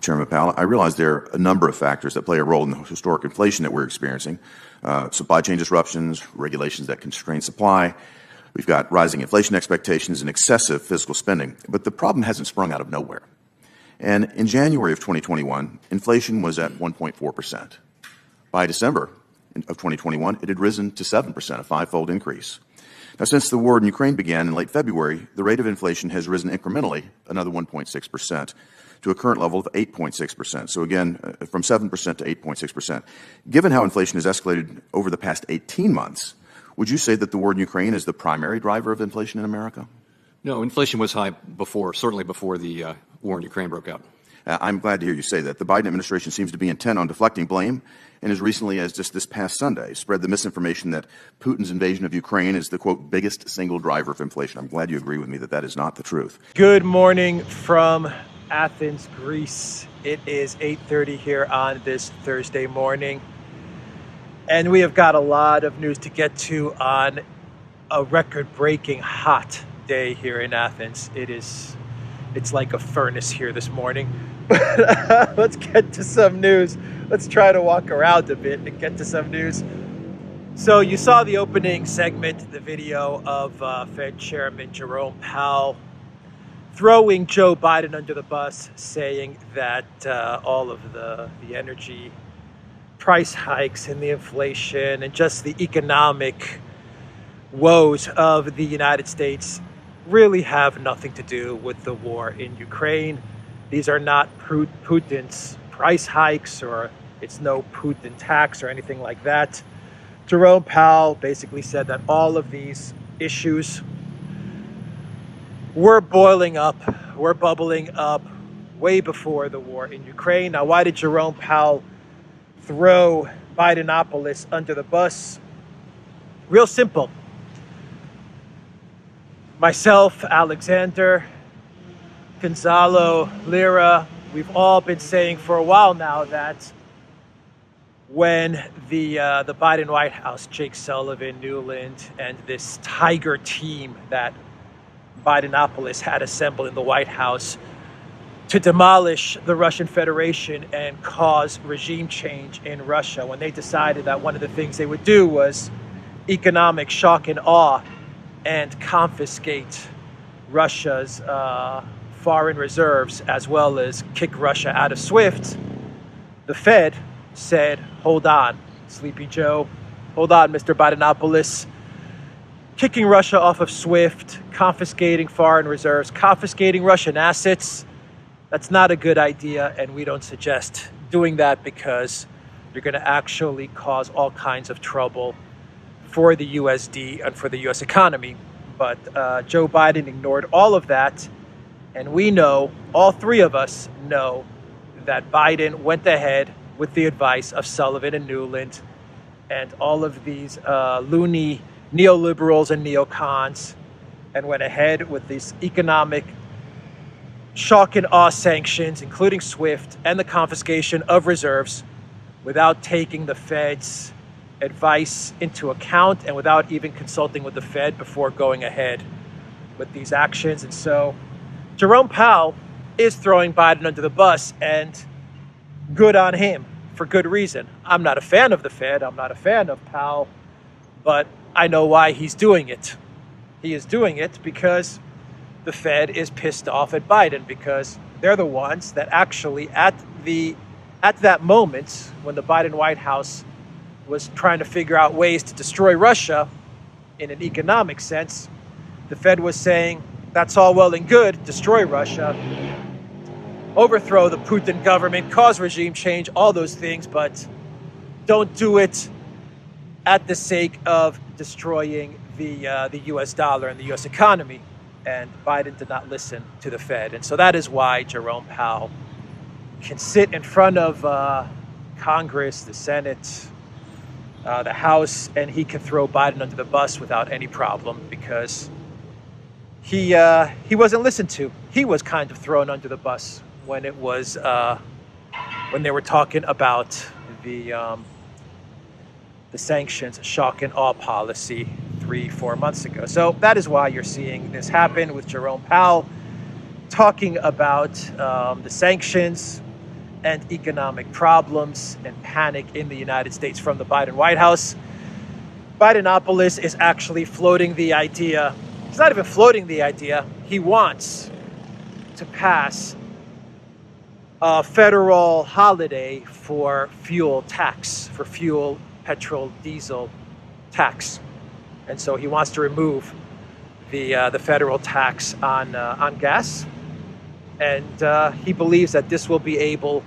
Chairman Powell, I realize there are a number of factors that play a role in the historic inflation that we're experiencing. Supply chain disruptions, regulations that constrain supply. We've got rising inflation expectations and excessive fiscal spending. But the problem hasn't sprung out of nowhere. And in January of 2021, inflation was at 1.4%. By December of 2021, it had risen to 7%, a five-fold increase. Now, since the war in Ukraine began in late February, the rate of inflation has risen incrementally, another 1.6%, to a current level of 8.6%. So again, from 7% to 8.6%. Given how inflation has escalated over the past 18 months, would you say that the war in Ukraine is the primary driver of inflation in America? No, inflation was high before, certainly before the war in Ukraine broke out. I'm glad to hear you say that. The Biden administration seems to be intent on deflecting blame, and as recently as just this past Sunday, spread the misinformation that Putin's invasion of Ukraine is the, quote, biggest single driver of inflation. I'm glad you agree with me that that is not the truth. Good morning from Athens, Greece. It is 8:30 here on this Thursday morning, and we have got a lot of news to get to on a record-breaking hot day here in Athens. It's like a furnace here this morning. Let's get to some news. Let's try to walk around a bit and get to some news. So you saw the opening segment, the video of Fed Chairman Jerome Powell throwing Joe Biden under the bus, saying that all of the energy price hikes and the inflation and just the economic woes of the United States really have nothing to do with the war in Ukraine. These are not Putin's price hikes, or it's no Putin tax or anything like that. Jerome Powell basically said that all of these issues were boiling up, were bubbling up way before the war in Ukraine. Now, why did Jerome Powell throw Bidenopolis under the bus? Real simple. Myself, Alexander, Gonzalo, Lyra, we've all been saying for a while now that when the Biden White House, Jake Sullivan, Newland, and this tiger team that Bidenopolis had assembled in the White House to demolish the Russian Federation and cause regime change in Russia, when they decided that one of the things they would do was economic shock and awe and confiscate Russia's foreign reserves, as well as kick Russia out of SWIFT, the Fed said, hold on, Sleepy Joe, hold on, Mr. Bidenopolis. Kicking Russia off of SWIFT, confiscating foreign reserves, confiscating Russian assets, that's not a good idea, and we don't suggest doing that because you're going to actually cause all kinds of trouble for the USD and for the US economy. But Joe Biden ignored all of that, and we know, all three of us know, that Biden went ahead with the advice of Sullivan and Newland and all of these loony neoliberals and neocons, and went ahead with these economic shock and awe sanctions, including SWIFT and the confiscation of reserves, without taking the Fed's advice into account and without even consulting with the Fed before going ahead with these actions. And so Jerome Powell is throwing Biden under the bus, and good on him, for good reason. I'm not a fan of the Fed. I'm not a fan of Powell, but I know why he's doing it. He is doing it because the Fed is pissed off at Biden, because they're the ones that actually at that moment when the Biden White House was trying to figure out ways to destroy Russia in an economic sense, the Fed was saying, that's all well and good, destroy Russia, overthrow the Putin government, cause regime change, all those things, but don't do it at the sake of destroying the US dollar and the US economy. And Biden did not listen to the Fed. And so that is why Jerome Powell can sit in front of Congress, the Senate, the House, and he can throw Biden under the bus without any problem, because he wasn't listened to. He was kind of thrown under the bus when it was when they were talking about the sanctions shock and awe policy 3-4 months ago. So that is why you're seeing this happen with Jerome Powell talking about the sanctions, and economic problems and panic in the United States from the Biden White House. Bidenopolis is actually floating the idea. He's not even floating the idea. He wants to pass a federal holiday for fuel tax, for fuel, petrol, diesel tax. And so he wants to remove the federal tax on gas. And he believes that this will be able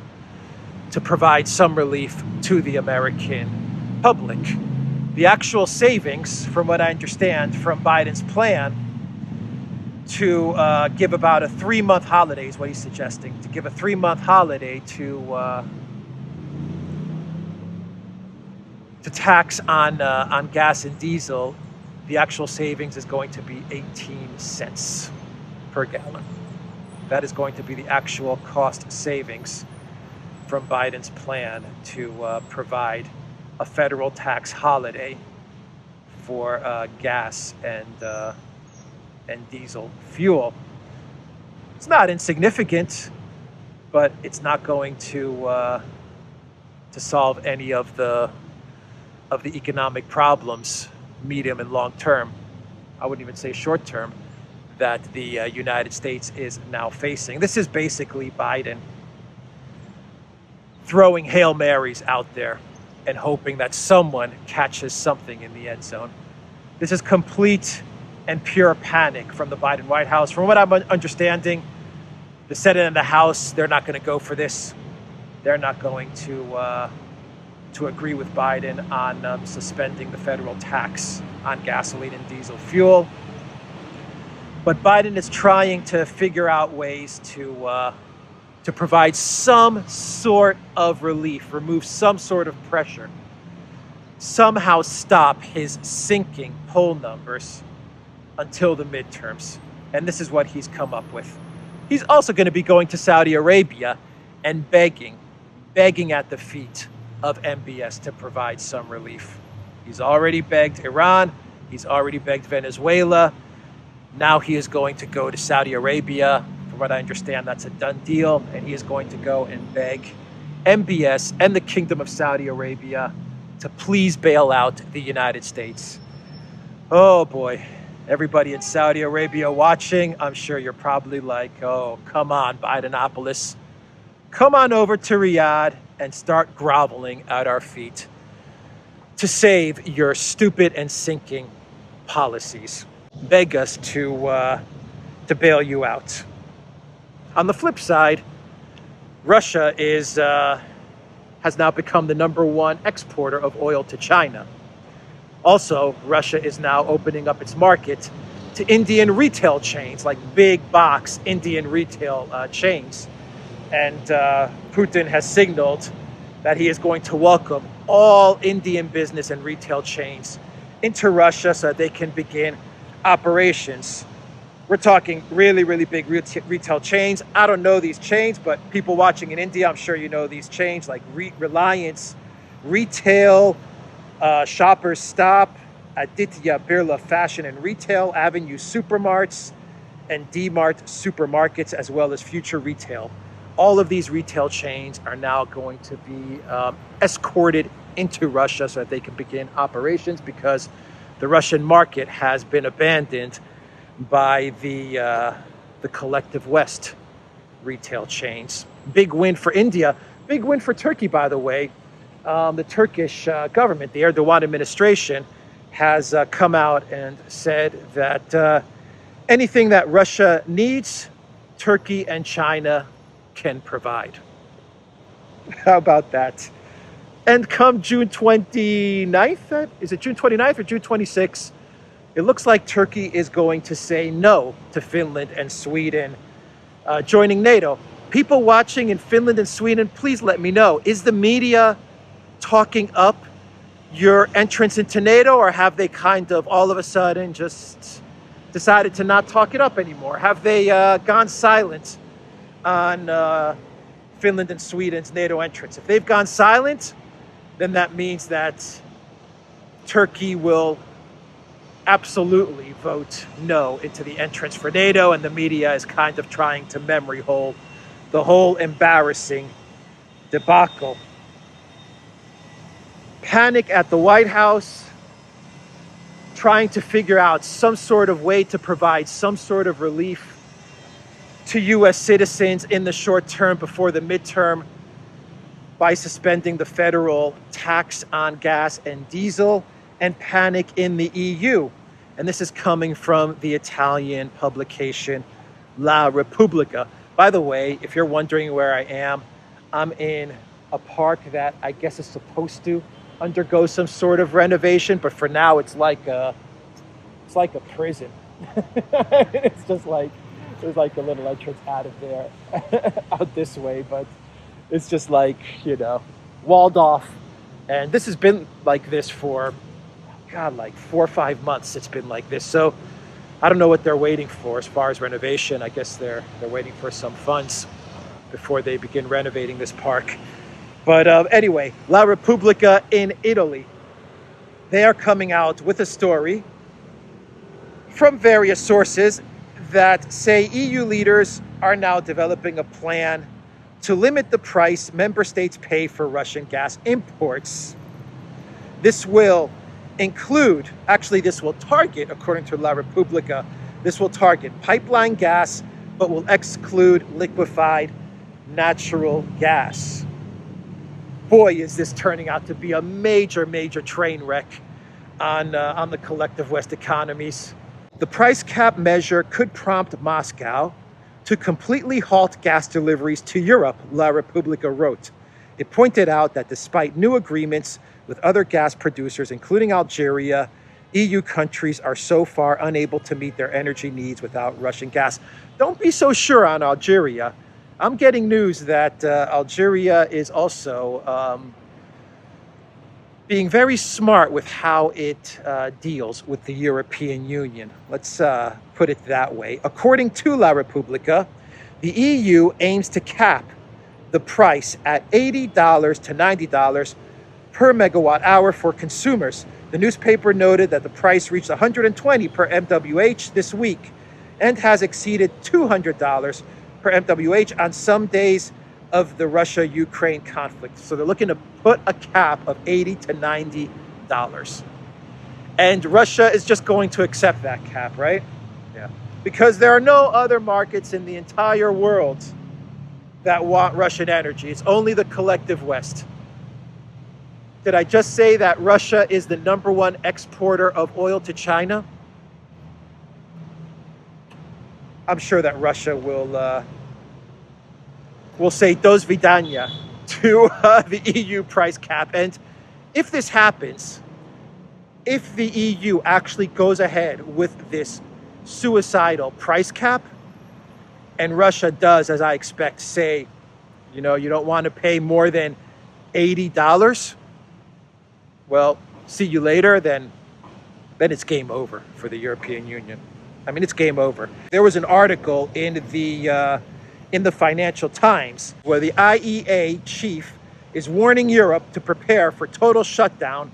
to provide some relief to the American public. The actual savings, from what I understand from Biden's plan, to give about a 3-month holiday is what he's suggesting, to give a 3-month holiday to tax on gas and diesel. The actual savings is going to be 18 cents per gallon. That is going to be the actual cost savings from Biden's plan to provide a federal tax holiday for gas and diesel fuel. It's not insignificant, but it's not going to solve any of the economic problems, medium and long term. I wouldn't even say short term, that the United States is now facing. This is basically Biden throwing Hail Marys out there and hoping that someone catches something in the end zone. This is complete and pure panic from the Biden White House. From what I'm understanding, the Senate and the House, they're not going to go for this. They're not going to agree with Biden on suspending the federal tax on gasoline and diesel fuel. But Biden is trying to figure out ways to provide some sort of relief, remove some sort of pressure, somehow stop his sinking poll numbers until the midterms. And this is what he's come up with. He's also going to be going to Saudi Arabia and begging at the feet of MBS to provide some relief. He's already begged Iran. He's already begged Venezuela. Now he is going to go to Saudi Arabia. From what I understand, that's a done deal. And he is going to go and beg MBS and the Kingdom of Saudi Arabia to please bail out the United States. Oh boy, everybody in Saudi Arabia watching, I'm sure you're probably like, oh, come on, Bidenopolis. Come on over to Riyadh and start groveling at our feet to save your stupid and sinking policies. Beg us to bail you out. On the flip side, Russia has now become the #1 exporter of oil to China. Also, Russia is now opening up its market to Indian retail chains, like big box Indian retail chains. And Putin has signaled that he is going to welcome all Indian business and retail chains into Russia so that they can begin operations. We're talking really, really big retail chains. I don't know these chains, but people watching in India, I'm sure you know these chains like Reliance Retail, Shoppers Stop, Aditya Birla Fashion and Retail, Avenue Supermarts, and D-Mart Supermarkets, as well as Future Retail. All of these retail chains are now going to be escorted into Russia so that they can begin operations, because the Russian market has been abandoned by the collective West retail chains. Big win for India. Big win for Turkey, by the way. The Turkish government, the Erdogan administration, has come out and said that anything that Russia needs, Turkey and China can provide. How about that? And come June 29th, is it June 29th or June 26th? It looks like Turkey is going to say no to Finland and Sweden joining NATO. People watching in Finland and Sweden, please let me know. Is the media talking up your entrance into NATO, or have they kind of all of a sudden just decided to not talk it up anymore? Have they gone silent on Finland and Sweden's NATO entrance? If they've gone silent, then that means that Turkey will absolutely vote no into the entrance for NATO, and the media is kind of trying to memory hole the whole embarrassing debacle. Panic at the White House, trying to figure out some sort of way to provide some sort of relief to U.S. citizens in the short term before the midterm by suspending the federal tax on gas and diesel, and panic in the EU. And this is coming from the Italian publication La Repubblica. By the way, if you're wondering where I am, I'm in a park that I guess is supposed to undergo some sort of renovation, but for now it's like a prison. It's just like there's like a little entrance out of there, out this way, but it's just like, you know, walled off. And this has been like this for, God, like 4 or 5 months. It's been like this. So I don't know what they're waiting for as far as renovation. I guess they're waiting for some funds before they begin renovating this park. But anyway, La Repubblica in Italy, they are coming out with a story from various sources that say EU leaders are now developing a plan to limit the price member states pay for Russian gas imports. This will include, actually this will target, according to La Repubblica, this will target pipeline gas, but will exclude liquefied natural gas. Boy, is this turning out to be a major, major train wreck on the collective West economies. The price cap measure could prompt Moscow to completely halt gas deliveries to Europe, La Repubblica wrote. It pointed out that despite new agreements with other gas producers, including Algeria, EU countries are so far unable to meet their energy needs without Russian gas. Don't be so sure on Algeria. I'm getting news that Algeria is also being very smart with how it deals with the European Union. Let's put it that way. According to La Repubblica, the EU aims to cap the price at $80 to $90 per megawatt hour for consumers. The newspaper noted that the price reached $120 per MWH this week and has exceeded $200 per MWH on some days of the Russia-Ukraine conflict. So they're looking to put a cap of $80 to $90. And Russia is just going to accept that cap, right? Yeah. Because there are no other markets in the entire world that want Russian energy. It's only the collective West. Did I just say that Russia is the #1 exporter of oil to China? I'm sure that Russia will say do svidaniya to the EU price cap. And if this happens, if the EU actually goes ahead with this suicidal price cap, and Russia does, as I expect, say, you know, you don't want to pay more than $80, well, see you later, then it's game over for the European Union. I mean, it's game over. There was an article in the Financial Times where the IEA chief is warning Europe to prepare for total shutdown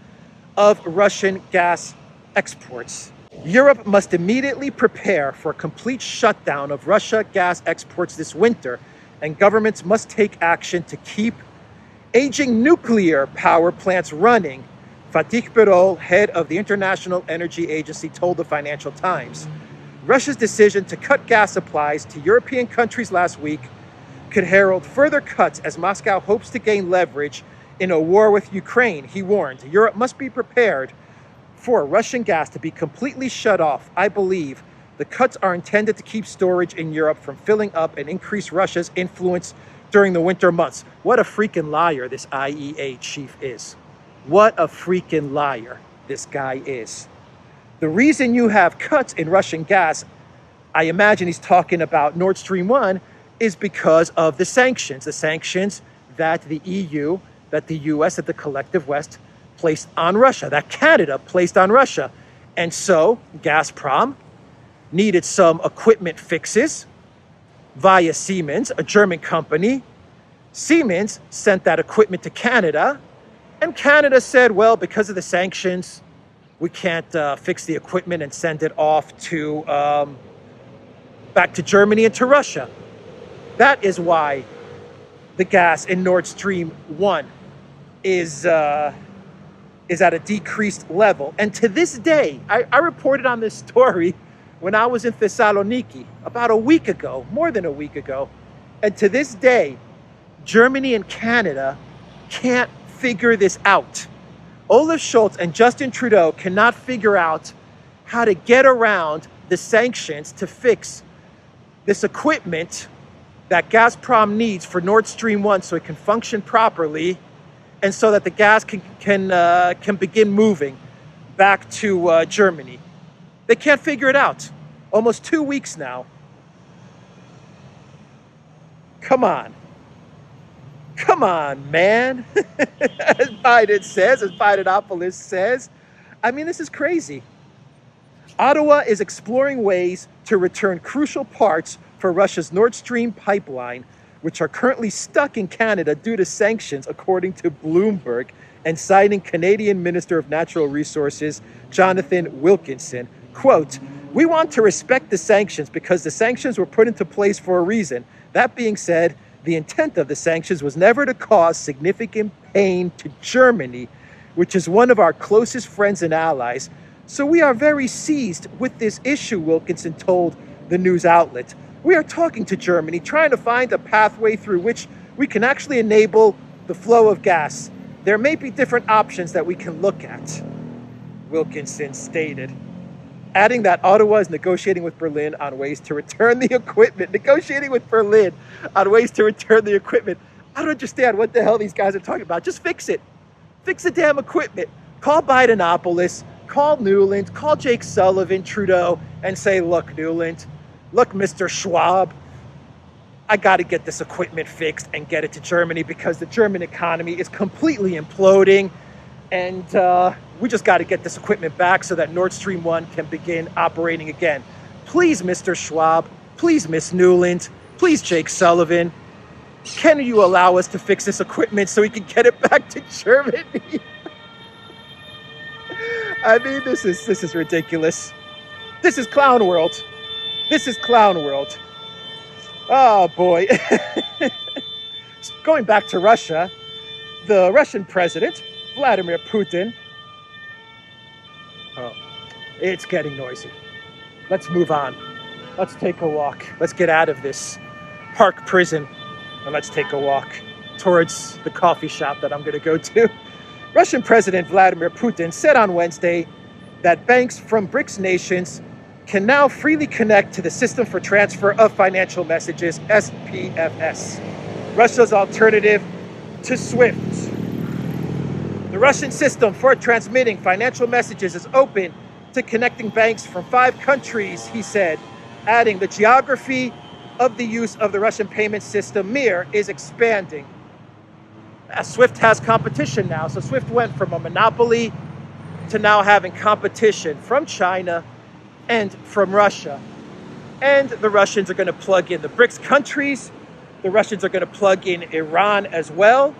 of Russian gas exports. Europe must immediately prepare for a complete shutdown of Russia gas exports this winter, and governments must take action to keep aging nuclear power plants running, Fatih Birol, head of the International Energy Agency, told the Financial Times. Russia's decision to cut gas supplies to European countries last week could herald further cuts as Moscow hopes to gain leverage in a war with Ukraine, he warned. Europe must be prepared for Russian gas to be completely shut off. I believe the cuts are intended to keep storage in Europe from filling up and increase Russia's influence during the winter months. What a freaking liar this IEA chief is. What a freaking liar this guy is. The reason you have cuts in Russian gas, I imagine he's talking about Nord Stream 1, is because of the sanctions that the EU, that the US, that the collective West placed on Russia, that Canada placed on Russia. And so Gazprom needed some equipment fixes via Siemens, a German company. Siemens sent that equipment to Canada, and Canada said, well, because of the sanctions, we can't fix the equipment and send it off to back to Germany and to Russia. That is why the gas in Nord Stream 1 is at a decreased level. And to this day, I reported on this story when I was in Thessaloniki about a week ago, more than a week ago. And to this day, Germany and Canada can't figure this out. Olaf Scholz and Justin Trudeau cannot figure out how to get around the sanctions to fix this equipment that Gazprom needs for Nord Stream 1 so it can function properly and so that the gas can begin moving back to Germany. They can't figure it out. Almost 2 weeks now. Come on. Come on, man. As Biden says, as Bidenopolis says. I mean, this is crazy. Ottawa is exploring ways to return crucial parts for Russia's Nord Stream pipeline, which are currently stuck in Canada due to sanctions, according to Bloomberg, and citing Canadian Minister of Natural Resources, Jonathan Wilkinson. Quote, "We want to respect the sanctions because the sanctions were put into place for a reason. That being said, the intent of the sanctions was never to cause significant pain to Germany, which is one of our closest friends and allies. So we are very seized with this issue," Wilkinson told the news outlet. "We are talking to Germany, trying to find a pathway through which we can actually enable the flow of gas. There may be different options that we can look at," Wilkinson stated, adding that Ottawa is negotiating with Berlin on ways to return the equipment. Negotiating with Berlin on ways to return the equipment. I don't understand what the hell these guys are talking about. Just fix it. Fix the damn equipment. Call Bidenopolis, call Newland, call Jake Sullivan, Trudeau, and say, "Look, Newland, look, Mr. Schwab, I got to get this equipment fixed and get it to Germany because the German economy is completely imploding. And we just got to get this equipment back so that Nord Stream 1 can begin operating again. Please, Mr. Schwab, please, Miss Newland, please, Jake Sullivan, can you allow us to fix this equipment so we can get it back to Germany?" I mean, this is ridiculous. This is clown world. This is clown world. Oh, boy. Going back to Russia, the Russian president, Vladimir Putin. Oh, it's getting noisy. Let's move on. Let's take a walk. Let's get out of this park prison and let's take a walk towards the coffee shop that I'm going to go to. Russian President Vladimir Putin said on Wednesday that banks from BRICS nations can now freely connect to the System for Transfer of Financial Messages, SPFS, Russia's alternative to SWIFT. The Russian system for transmitting financial messages is open to connecting banks from 5 countries, he said, adding the geography of the use of the Russian payment system, MIR, is expanding. SWIFT has competition now. So SWIFT went from a monopoly to now having competition from China and from Russia. And the Russians are going to plug in the BRICS countries. The Russians are going to plug in Iran as well.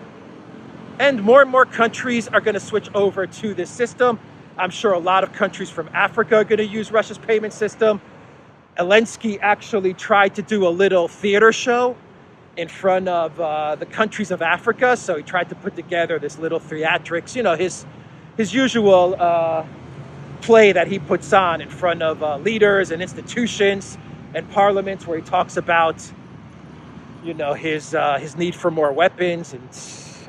And more countries are going to switch over to this system. I'm sure a lot of countries from Africa are going to use Russia's payment system. Zelensky actually tried to do a little theater show in front of the countries of Africa. So he tried to put together this little theatrics, you know, his usual play that he puts on in front of leaders and institutions and parliaments, where he talks about, you know, his need for more weapons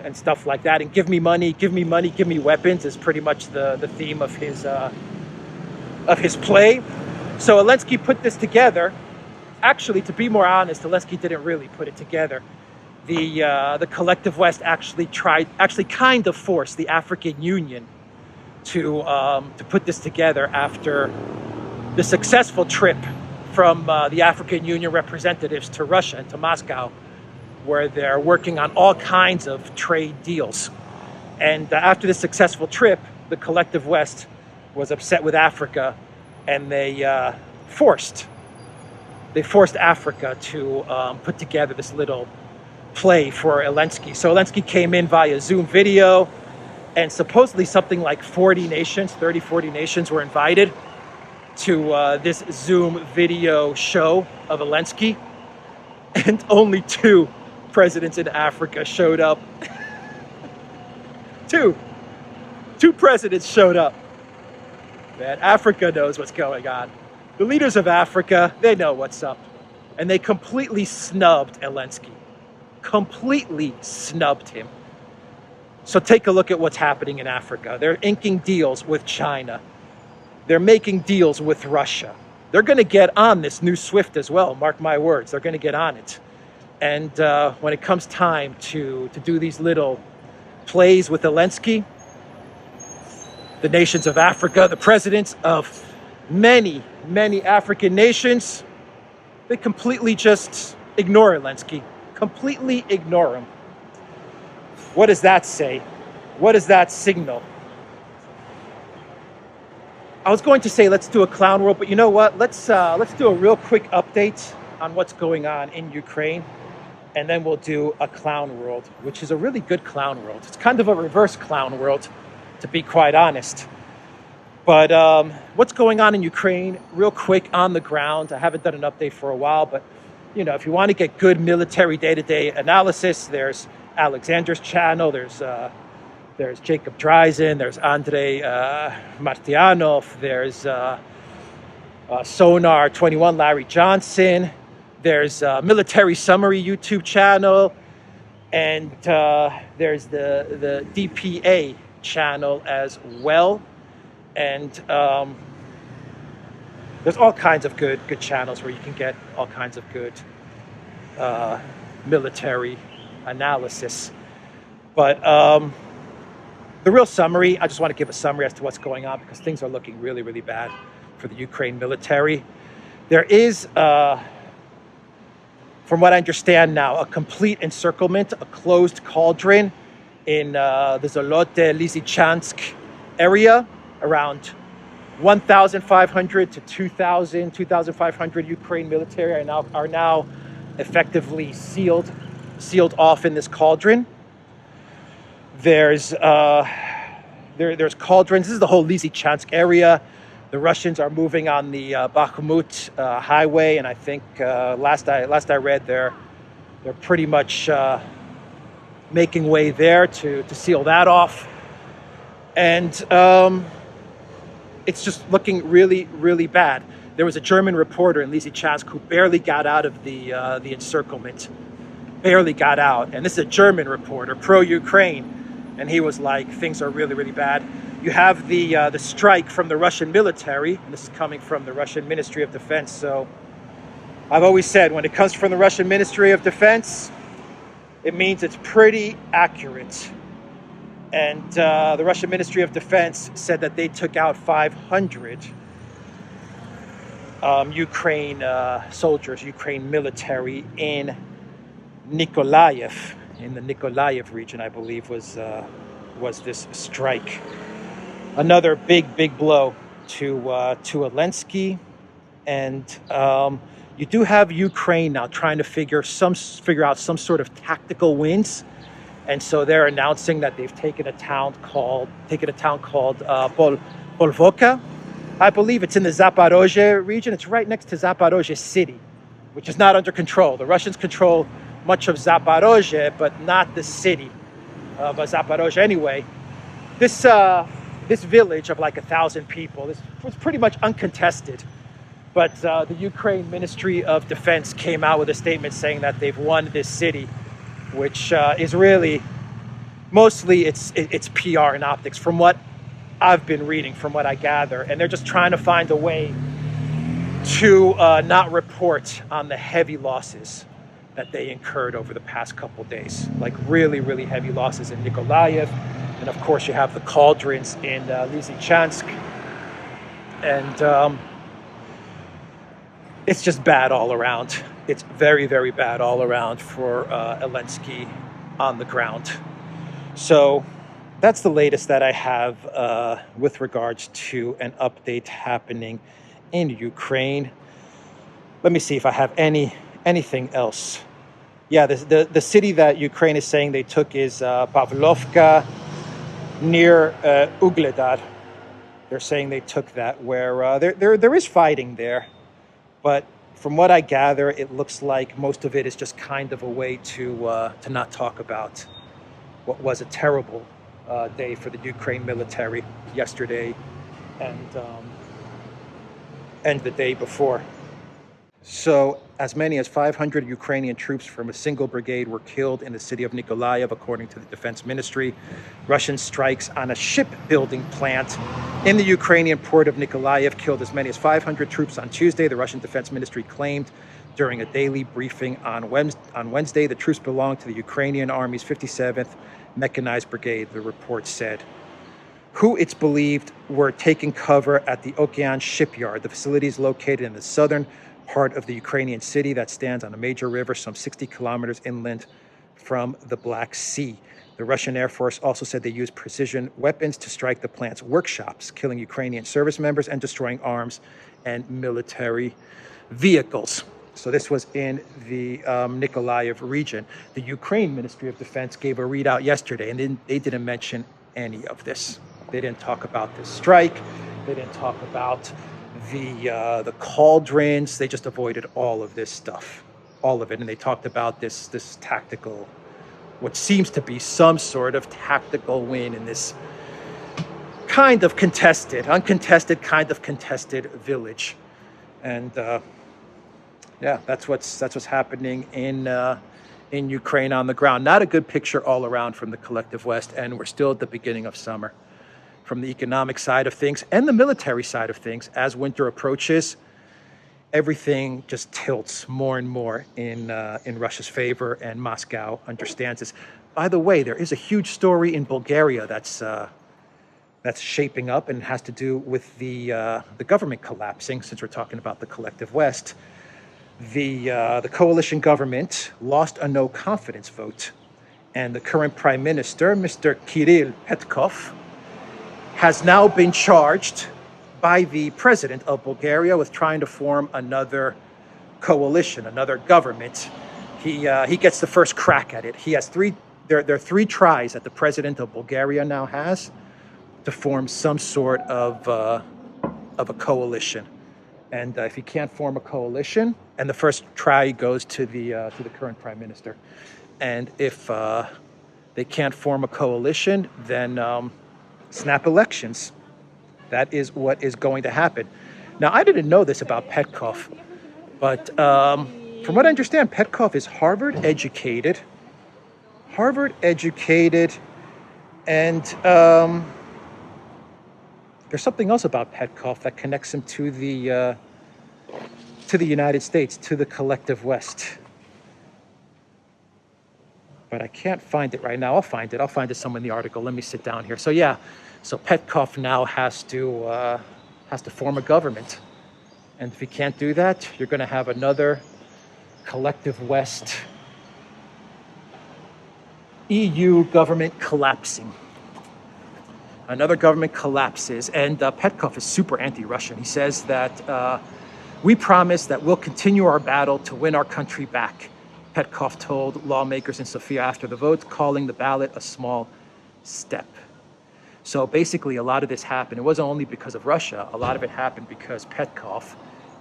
and stuff like that. And give me money, give me money, give me weapons is pretty much the theme of his play. So Zelensky put this together. Actually, to be more honest, Zelensky didn't really put it together. The collective West actually kind of forced the African Union to put this together after the successful trip from the African Union representatives to Russia and to Moscow, where they're working on all kinds of trade deals. And after this successful trip, the collective West was upset with Africa, and they forced Africa to put together this little play for Zelensky. So Zelensky came in via Zoom video, and supposedly something like 40 nations were invited to this Zoom video show of Zelensky, and only two presidents in Africa showed up. Two presidents showed up. Man, Africa knows what's going on. The leaders of Africa, they know what's up. And they completely snubbed Zelensky. Completely snubbed him. So take a look at what's happening in Africa. They're inking deals with China. They're making deals with Russia. They're going to get on this new SWIFT as well. Mark my words. They're going to get on it. And when it comes time to do these little plays with Zelensky, the nations of Africa, the presidents of many, many African nations, they completely just ignore Zelensky. Completely ignore him. What does that say? What does that signal? I was going to say let's do a clown world, but you know what? Let's do a real quick update on what's going on in Ukraine, and then we'll do a clown world, which is a really good clown world. It's kind of a reverse clown world, to be quite honest. But what's going on in Ukraine, real quick on the ground. I haven't done an update for a while, but you know, if you want to get good military day-to-day analysis, there's Alexander's channel, there's Jacob Dreisen, there's Andrei Martianov, there's Sonar 21 Larry Johnson, there's Military Summary YouTube channel, and there's the DPA channel as well. And there's all kinds of good channels where you can get all kinds of good military analysis. But the real summary, I just want to give a summary as to what's going on because things are looking really, really bad for the Ukraine military. There is, from what I understand now, a complete encirclement, a closed cauldron in the Zolote-Lysychansk area. Around 1,500 to 2,500 Ukraine military are now effectively sealed off in this cauldron. There's cauldrons. This is the whole Lysychansk area. The Russians are moving on the Bakhmut highway, and I think last I read they're pretty much making way there to seal that off. And it's just looking really, really bad. There was a German reporter in Lysychansk who barely got out of the encirclement. Barely got out. And this is a German reporter, pro-Ukraine. And he was like, things are really, really bad. You have the strike from the Russian military. And this is coming from the Russian Ministry of Defense. So I've always said, when it comes from the Russian Ministry of Defense, it means it's pretty accurate. And the Russian Ministry of Defense said that they took out 500 Ukraine soldiers, Ukraine military in Nikolaev, in the Nikolaev region, I believe, was this strike. Another big blow to Zelensky, and you do have Ukraine now trying to figure out some sort of tactical wins. And so they're announcing that they've taken a town called Polvoka. I believe it's in the Zaporozhye region. It's right next to Zaporozhye city, which is not under control. The Russians control much of Zaporozhye, but not the city of Zaporozhye. Anyway, this village of like 1,000 people, this was pretty much uncontested. But the Ukraine Ministry of Defense came out with a statement saying that they've won this city, which is really mostly it's PR and optics from what I've been reading, from what I gather. And they're just trying to find a way to not report on the heavy losses that they incurred over the past couple days. Like really, really heavy losses in Nikolaev. And of course you have the cauldrons in Lysychansk. And it's just bad all around. It's very, very bad all around for Zelensky on the ground. So that's the latest that I have with regards to an update happening in Ukraine. Let me see if I have anything else. Yeah, the city that Ukraine is saying they took is Pavlovka near Ugledar. They're saying they took that, where there is fighting there. But from what I gather, it looks like most of it is just kind of a way to not talk about what was a terrible day for the Ukraine military yesterday and the day before. So as many as 500 Ukrainian troops from a single brigade were killed in the city of Nikolaev, according to the defense ministry. Russian strikes on a shipbuilding plant in the Ukrainian port of Nikolaev killed as many as 500 troops on Tuesday, the Russian defense ministry claimed during a daily briefing on Wednesday. The troops belong to the Ukrainian Army's 57th Mechanized Brigade, the report said, who it's believed were taking cover at the Okean shipyard. The facility is located in the southern part of the Ukrainian city that stands on a major river some 60 kilometers inland from the Black Sea. The Russian Air Force also said they used precision weapons to strike the plant's workshops, killing Ukrainian service members and destroying arms and military vehicles. So this was in the Nikolaev region. The Ukraine Ministry of Defense gave a readout yesterday, and they didn't mention any of this. They didn't talk about this strike. They didn't talk about the cauldrons. They just avoided all of this stuff, all of it. And they talked about this tactical, what seems to be some sort of tactical win in this kind of uncontested kind of contested village. And yeah, that's what's happening in Ukraine on the ground. Not a good picture all around from the collective West, and we're still at the beginning of summer. From the economic side of things and the military side of things, as winter approaches, everything just tilts more and more in Russia's favor, and Moscow understands this. By the way, there is a huge story in Bulgaria that's shaping up and has to do with the government collapsing. Since we're talking about the collective West, the coalition government lost a no confidence vote, and the current prime minister, Mr. Kirill Petkov, has now been charged by the president of Bulgaria with trying to form another coalition, another government. He gets the first crack at it. He has there are three tries that the president of Bulgaria now has to form some sort of a coalition. And if he can't form a coalition, and the first try goes to the current prime minister, and if they can't form a coalition, then snap elections. That is what is going to happen. Now, I didn't know this about Petkov, but from what I understand, Petkov is Harvard educated, and there's something else about Petkov that connects him to the United States, to the collective West. But I can't find it right now. I'll find it somewhere in the article. Let me sit down here. So yeah, so Petkov now has to form a government, and if he can't do that, you're going to have another collective West EU government collapsing. Another government collapses, and Petkov is super anti-Russian. He says that we promise that we'll continue our battle to win our country back. Petkov told lawmakers in Sofia after the vote, calling the ballot a small step. So basically, a lot of this happened. It wasn't only because of Russia. A lot of it happened because Petkov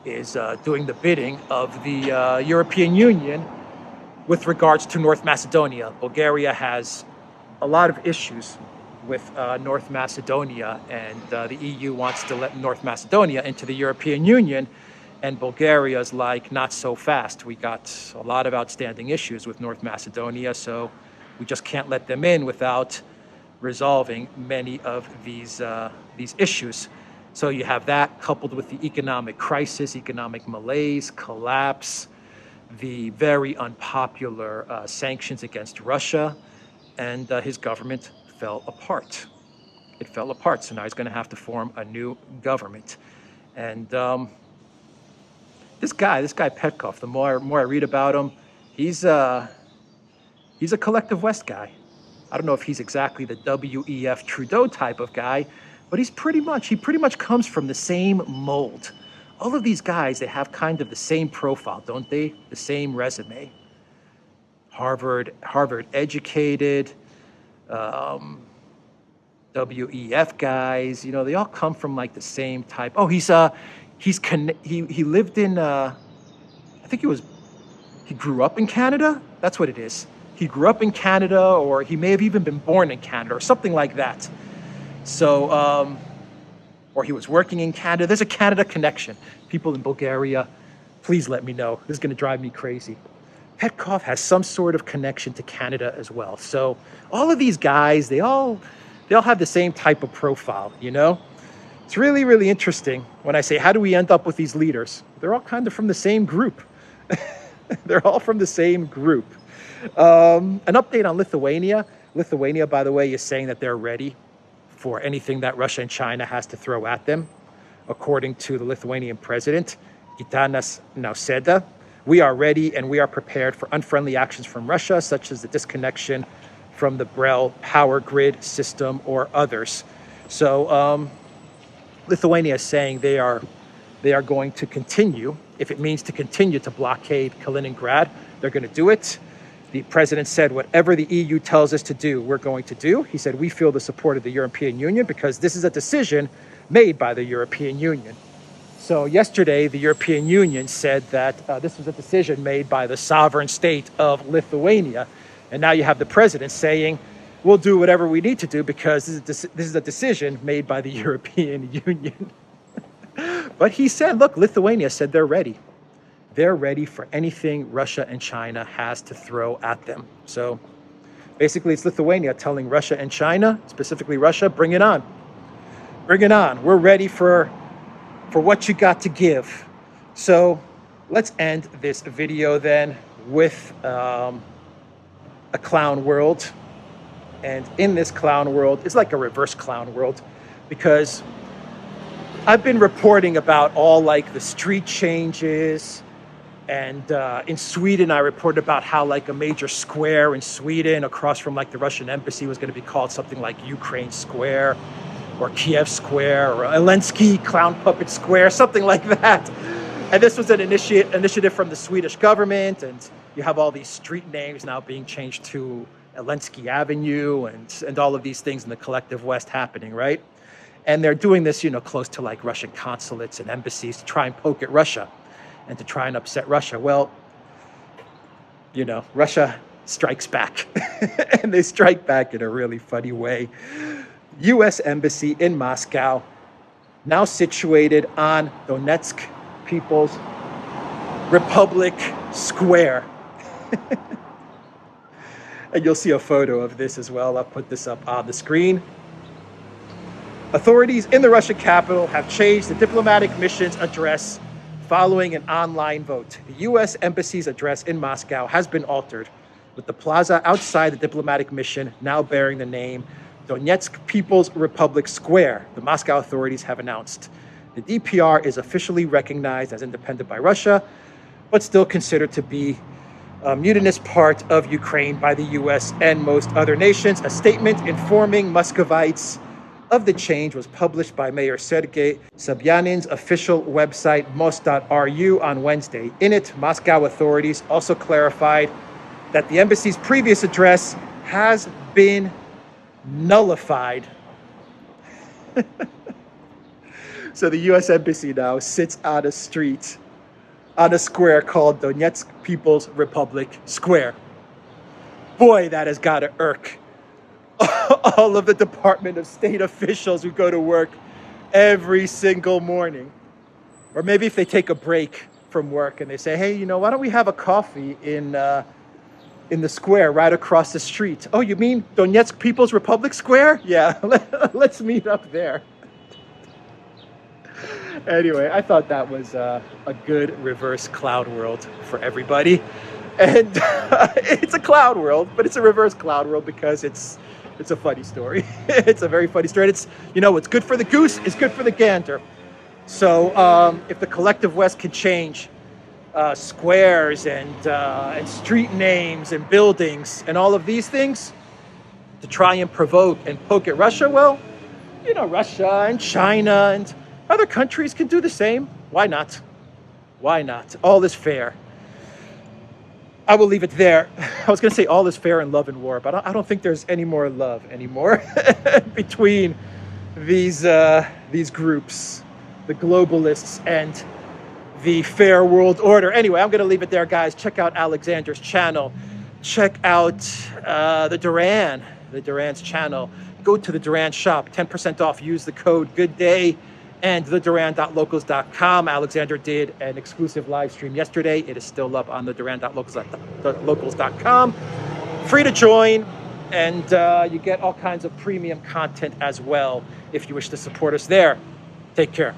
is doing the bidding of the European Union with regards to North Macedonia. Bulgaria has a lot of issues with North Macedonia, and the EU wants to let North Macedonia into the European Union. And Bulgaria's like, not so fast. We got a lot of outstanding issues with North Macedonia, so we just can't let them in without resolving many of these issues. So you have that coupled with the economic crisis, economic malaise, collapse, the very unpopular sanctions against Russia, and his government fell apart. It fell apart, so now he's going to have to form a new government. And This guy Petkov, the more I read about him, he's a collective West guy. I don't know if he's exactly the WEF Trudeau type of guy, but he pretty much comes from the same mold. All of these guys, they have kind of the same profile, don't they? The same resume. Harvard educated, WEF guys, you know, they all come from like the same type. Oh, he lived in think he grew up in Canada. That's what it is. He grew up in Canada, or he may have even been born in Canada or something like that. So, or he was working in Canada. There's a Canada connection. People in Bulgaria, please let me know. This is going to drive me crazy. Petkov has some sort of connection to Canada as well. So all of these guys, they all have the same type of profile, you know? It's really, really interesting when I say, how do we end up with these leaders? They're all kind of from the same group. They're all from the same group. An update on Lithuania. Lithuania, by the way, is saying that they're ready for anything that Russia and China has to throw at them. According to the Lithuanian president, Gitanas Nausėda, we are ready and we are prepared for unfriendly actions from Russia, such as the disconnection from the Brel power grid system or others. So Lithuania is saying they are going to continue. If it means to continue to blockade Kaliningrad, they're going to do it. The president said, whatever the EU tells us to do, we're going to do. He said, we feel the support of the European Union because this is a decision made by the European Union. So yesterday, the European Union said that this was a decision made by the sovereign state of Lithuania. And now you have the president saying, we'll do whatever we need to do because this is a decision made by the European Union. But he said, look, Lithuania said they're ready. They're ready for anything Russia and China has to throw at them. So basically, it's Lithuania telling Russia and China, specifically Russia, bring it on. Bring it on. We're ready for what you got to give. So let's end this video then with a clown world. And in this clown world, it's like a reverse clown world, because I've been reporting about all like the street changes. And in Sweden, I reported about how like a major square in Sweden across from like the Russian embassy was going to be called something like Ukraine Square or Kiev Square or Zelensky Clown Puppet Square, something like that. And this was an initiative from the Swedish government. And you have all these street names now being changed to Zelensky Avenue and all of these things in the collective West happening, right? And they're doing this, you know, close to like Russian consulates and embassies to try and poke at Russia and to try and upset Russia. Well, you know, Russia strikes back. And they strike back in a really funny way. U.S. Embassy in Moscow, now situated on Donetsk People's Republic Square. And you'll see a photo of this as well. I'll put this up on the screen. Authorities in the Russian capital have changed the diplomatic mission's address following an online vote. The U.S. Embassy's address in Moscow has been altered, with the plaza outside the diplomatic mission now bearing the name Donetsk People's Republic Square, the Moscow authorities have announced. The DPR is officially recognized as independent by Russia, but still considered to be a mutinous part of Ukraine by the U.S. and most other nations. A statement informing Muscovites of the change was published by Mayor Sergei Sobyanin's official website, most.ru, on Wednesday. In it, Moscow authorities also clarified that the embassy's previous address has been nullified. So the U.S. Embassy now sits on a street, on a square called Donetsk People's Republic Square. Boy, that has got to irk all of the Department of State officials who go to work every single morning. Or maybe if they take a break from work and they say, hey, you know, why don't we have a coffee in the square right across the street? Oh, you mean Donetsk People's Republic Square? Yeah, let's meet up there. Anyway, I thought that was a good reverse cloud world for everybody. And it's a cloud world, but it's a reverse cloud world because it's a funny story. It's a very funny story. It's, you know, what's good for the goose is good for the gander. So if the collective West can change squares and street names and buildings and all of these things to try and provoke and poke at Russia, well, you know, Russia and China and other countries can do the same. Why not? Why not? All is fair. I will leave it there. I was going to say all is fair in love and war, but I don't think there's any more love anymore between these groups, the globalists and the fair world order. Anyway, I'm going to leave it there, guys. Check out Alexander's channel. Check out Duran's channel. Go to the Duran shop, 10% off. Use the code GOODDAY and theduran.locals.com. Alexander did an exclusive live stream yesterday. It is still up on the duran.locals.com. Free to join, and you get all kinds of premium content as well if you wish to support us there. Take care.